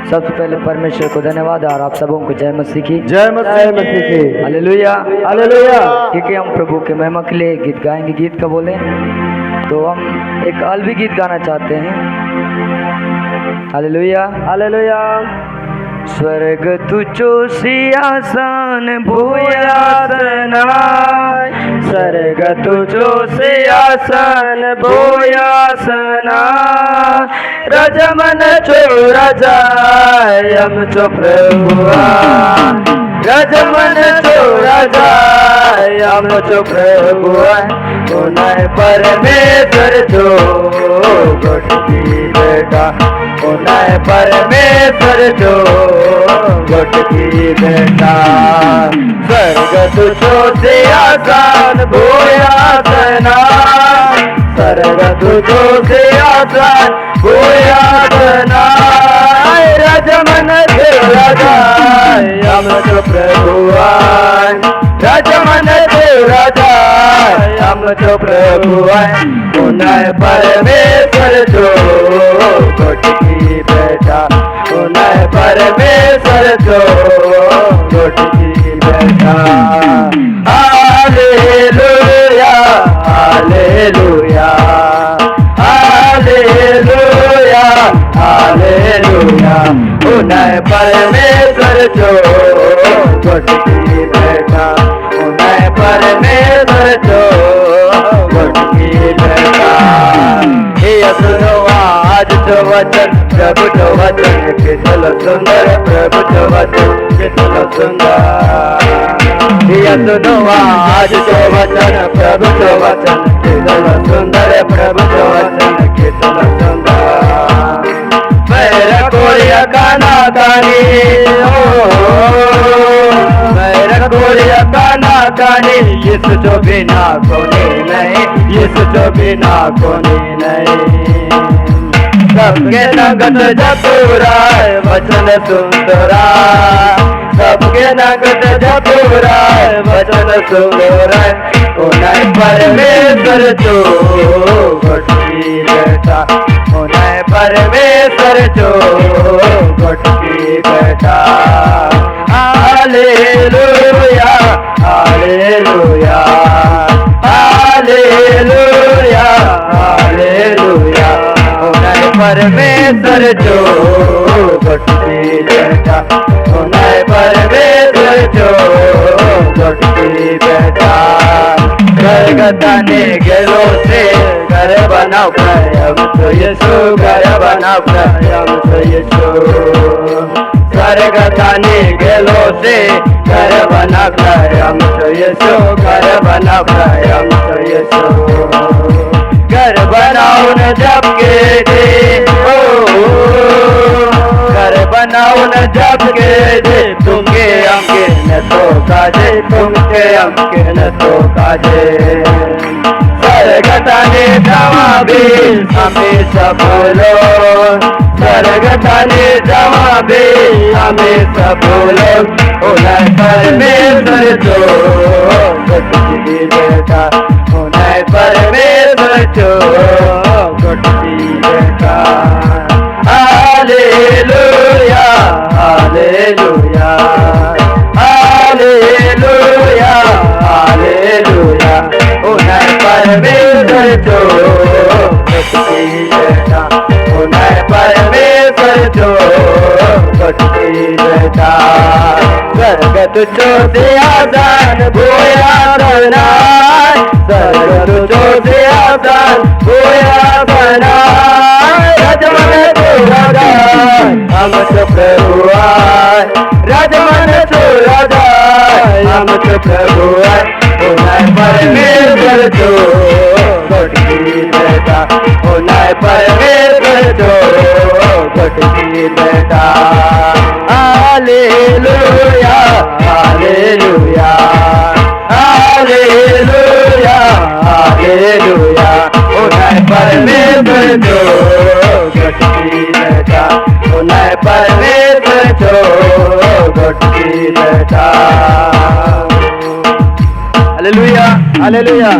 सबसे पहले परमेश्वर को धन्यवाद और आप सबों को जय मसीह की। जय मसीह की। Hallelujah hallelujah. ठीक है, हम प्रभु के महिमा के लिए गीत गाएंगे। गीत का बोले तो हम एक अलवी गीत गाना चाहते हैं। Hallelujah hallelujah. स्वर्ग तुझो सिंहासन भूयासना, स्वर्ग तुझो सिंहासन भूयासना, रजमन चो राजायम चो प्रभुआ, रजमन चो राजायम चो प्रभुआ, उन्हें परमेश्वर जो गोटकी बेटा, उन्हें परमेश्वर जो गोटकी बेटा, स्वर्ग तुझो सिंहासन भूयासना, स्वर्ग तुझो सिंहासन भूयासना, रजमन देव राजायम जो प्रभुआ, रजमन देव राजायम जो प्रभुआ, उन्हें परमेश्वर जो गोटकी बेटा, उन्हें परमेश्वर जो गोटकी बेटा। हालेलुया हालेलुया हालेलुया हालेलुया, उन्हें परमेश्वर जो गोटकी बेटा, उन्हें परमेश्वर जो गोटकी बेटा। ये सुनो आज जो वचन, प्रभु जो वचन, कितना सुंदर प्रभु जो वचन, कितना सुंदर। ये सुनो आज जो वचन, प्रभु जो वचन, कितना सुंदर प्रभु जो वचन, कितना सुंदर। मेरा कोई काना कानी मेरा कोई काना कानी, यीशु जो बिना कोनी नहीं, यीशु जो बिना कोनी नहीं। सबके नगत जपुरा वचन सुंदरा, सबके नगत जपुरा वचन सुंदरा, उन्हें परमेश्वर जो गोटकी बेटा, उन्हें परमेश्वर जो गोटकी बेटा। हालेलुया हालेलुया हालेलुया हालेलुया, उन्हें परमेश्वर जो गोटकी बेटा, उन्हें परमेश्वर जो गोटकी बेटा। स्वर्गताने गेलो से घर बनाओ प्रयम तो यीशु, घर बनाओ प्रयम तो यीशु। स्वर्गताने गेलो से घर बना प्रयम तो यीशु, घर बना प्रयम तो यीशु। घर बनाओ न जब के दे, घर बनाओ न जब के दे, तुमके हमके न तो काजे, तुमके हमके न तो काजे। स्वर्गताने जवाबी हमें सब बोलो, स्वर्गताने जवाबी हमें सब बोलो, उन्हें परमेश्वर जो गोटकी बेटा, उन्हें परमेश्वर जो गोटकी बेटा। हालेलुया हालेलुया हालेलुया हालेलुया, उन्हें परमेश्वर जो गोटकी बेटा, उन्हें परमेश्वर जो गोटकी बेटा। स्वर्ग तुझो सिंहासन भूयासना, स्वर्ग तुझो सिंहासन भूयासना, रजमन चो राजायम चो प्रभुआ, रजमन चो राजायम चो प्रभुआ, उन्हें परमेश्वर जो गोटकी बेटा, उन्हें परमेश्वर जो गोटकी बेटा। हालेलुया हालेलुया हालेलुया हालेलुया, उन्हें परमेश्वर जो गोटकी बेटा, उन्हें परमेश्वर जो गोटकी बेटा। Hallelujah hallelujah.